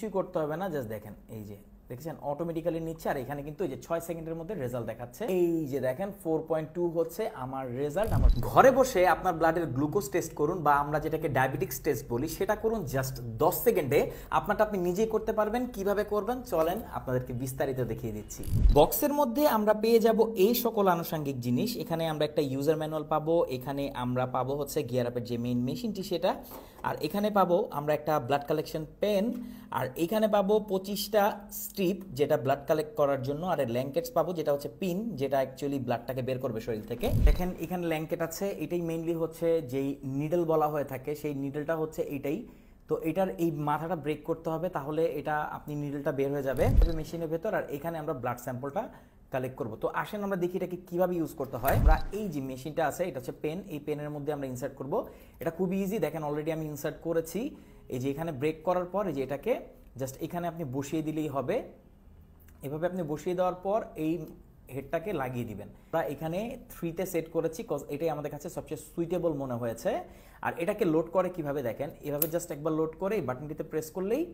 কিছুই করতে হবে না, জাস্ট দেখেন এই যে দেখছেন অটোমেটিক্যালি নিচ্ছে। আর এখানে কিন্তু এই যে 6 সেকেন্ডের মধ্যে রেজাল্ট দেখাচ্ছে। এই যে দেখেন 4.2 হচ্ছে আমার রেজাল্ট। আমার ঘরে বসে আপনার ব্লাডের গ্লুকোজ টেস্ট করুন, বা আমরা যেটাকে ডায়াবেটিক্স টেস্ট বলি সেটা করুন জাস্ট 10 সেকেন্ডে। আপনারটা আপনি নিজেই করতে পারবেন। কিভাবে করবেন চলেন আপনাদেরকে বিস্তারিত দেখিয়ে দিচ্ছি। বক্সের মধ্যে আমরা পেয়ে যাব এই সকল আনুষঙ্গিক জিনিস। এখানে আমরা একটা ইউজার ম্যানুয়াল পাবো, এখানে আমরা পাবো হচ্ছে গিয়ার আপের যে মেইন মেশিনটি সেটা, আর এখানে পাবো আমরা একটা ব্লাড কালেকশন পেন, আর এখানে পাবো 25টা স্ট্রিপ যেটা ব্লাড কালেক্ট করার জন্য, আর ল্যাঙ্কেটস পাবো যেটা হচ্ছে পিন যেটা অ্যাকচুয়ালি ব্লাডটাকে বের করবে শরীর থেকে। দেখেন এখানে ল্যাঙ্কেট আছে, এটাই মেইনলি হচ্ছে যেই নিডল বলা হয়ে থাকে সেই নিডলটা হচ্ছে এইটাই। তো এটার এই মাথাটা ব্রেক করতে হবে, তাহলে এটা আপনি নিডলটা বের হয়ে যাবে মেশিনের ভেতর। আর এখানে আমরা ব্লাড স্যাম্পলটা কালেক্ট করবো। তো আসেন আমরা দেখি এটাকে কিভাবে ইউজ করতে হয়। আমরা এই যে মেশিনটা আছে এটা হচ্ছে পেন, এই পেনের মধ্যে আমরা ইনসার্ট করব। এটা খুবই ইজি, দেখেন অলরেডি আমি ইনসার্ট করেছি। এই যে এখানে ব্রেক করার পর এই যে এটাকে জাস্ট এখানে আপনি বসিয়ে দিলেই হবে। এভাবে আপনি বসিয়ে দেওয়ার পর এই হেডটাকে লাগিয়ে দিবেন। আমরা এখানে 3তে সেট করেছি কজ এটাই আমাদের কাছে সবচেয়ে সুইটেবল মনে হয়েছে। আর এটাকে লোড করে কিভাবে দেখেন, এভাবে জাস্ট একবার লোড করে এই বাটনটিতে প্রেস করলেই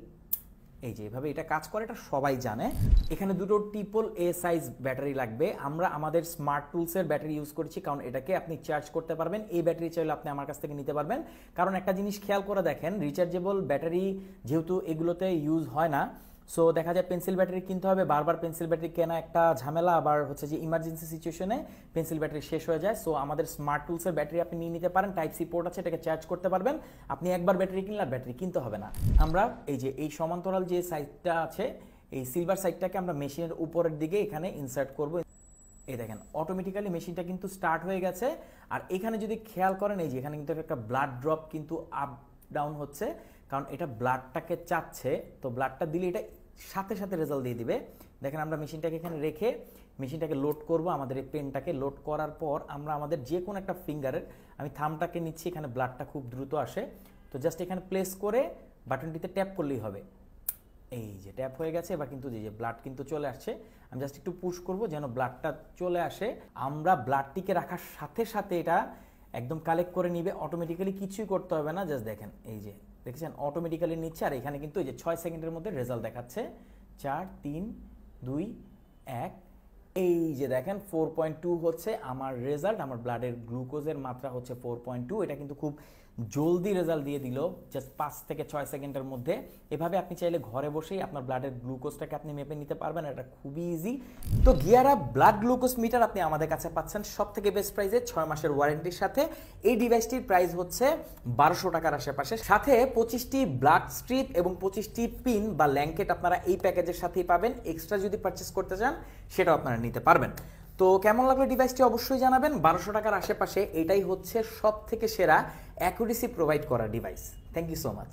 এই যে এভাবে এটা কাজ করে, এটা সবাই জানে। এখানে দুটো AAA সাইজ ব্যাটারি লাগবে। আমরা আমাদের স্মার্ট টুলসের ব্যাটারি ইউজ করছি, কারণ এটাকে আপনি চার্জ করতে পারবেন। এই ব্যাটারি চাইলে আপনি আমার কাছ থেকে নিতে পারবেন। কারণ একটা জিনিস খেয়াল করে দেখেন, রিচার্জেবল ব্যাটারি যেহেতু এগুলোতে ইউজ হয় না, সো দেখা যায় পেন্সিল ব্যাটারি কিনতে হবে। বারবার পেন্সিল ব্যাটারি কেনা একটা ঝামেলা, আবার হচ্ছে যে ইমার্জেন্সি সিচুয়েশনে পেন্সিল ব্যাটারি শেষ হয়ে যায়। সো আমাদের স্মার্ট টুলসের ব্যাটারি আপনি নিয়ে নিতে পারেন। টাইপ সি পোর্ট আছে, এটাকে চার্জ করতে পারবেন। আপনি একবার ব্যাটারি কিনলে আর ব্যাটারি কিনতে হবে না। আমরা এই যে এই সমান্তরাল যে সাইডটা আছে, এই সিলভার সাইডটাকে আমরা মেশিনের উপরের দিকে এখানে ইনসার্ট করব। এই দেখেন অটোমেটিক্যালি মেশিনটা কিন্তু স্টার্ট হয়ে গেছে। আর এখানে যদি খেয়াল করেন এই যে এখানে কিন্তু একটা ব্লাড ড্রপ কিন্তু আপ ডাউন হচ্ছে, কারণ এটা ব্লাডটাকে চাচ্ছে। তো ব্লাডটা দিলে এটা সাথে সাথে রেজাল্ট দিয়ে দিবে। দেখেন আমরা মেশিনটাকে এখানে রেখে মেশিনটাকে লোড করব। আমাদের এই পেনটাকে লোড করার পর আমরা আমাদের যে কোনো একটা ফিঙ্গারের, আমি থামটাকে নিচ্ছি, এখানে ব্লাডটা খুব দ্রুত আসে। তো জাস্ট এখানে প্লেস করে বাটনটিতে ট্যাপ করলেই হবে। এই যে ট্যাপ হয়ে গেছে, এবার কিন্তু যে ব্লাড কিন্তু চলে আসছে। আমি জাস্ট একটু পুশ করব যেন ব্লাডটা চলে আসে। আমরা ব্লাডটিকে রাখার সাথে সাথে এটা একদম কালেক্ট করে নিবে অটোমেটিক্যালি, কিছুই করতে হবে না। জাস্ট দেখেন এই যে দেখছেন অটোমেটিক্যালি নিচ্ছে। আর এখানে কিন্তু এই যে 6 সেকেন্ডের মধ্যে রেজাল্ট দেখাচ্ছে। 4 3 2 1। এই যে দেখেন 4.2 হচ্ছে আমার রেজাল্ট। আমার ব্লাডের গ্লুকোজের মাত্রা হচ্ছে 4.2। এটা কিন্তু খুব জলদি রেজাল্ট দিয়ে দিল, জাস্ট 5 থেকে 6 সেকেন্ডের মধ্যে। এভাবে আপনি চাইলে ঘরে বসেই আপনার ব্লাডের গ্লুকোজটাকে আপনি মেপে নিতে পারবেন। এটা খুবই ইজি। তো gear up blood glucose metre আপনি আমাদের কাছে পাচ্ছেন সব থেকে বেস্ট প্রাইসে 6 মাসের ওয়ারেন্টির সাথে। এই ডিভাইসটির প্রাইস হচ্ছে 1200 টাকার আশেপাশে। সাথে 25টি ব্লাড স্ট্রিপ এবং 25টি পিন বা ল্যাঙ্কেট আপনারা এই প্যাকেজের সাথেই পাবেন। এক্সট্রা যদি পারচেস করতে চান সেটাও আপনারা নিতে পারবেন। তো কেমন লাগলো ডিভাইসটি অবশ্যই জানাবেন। 1200 টাকার আশেপাশে এটাই হচ্ছে সব থেকে সেরা অ্যাকুরেসি প্রোভাইড করা device. Thank you so much.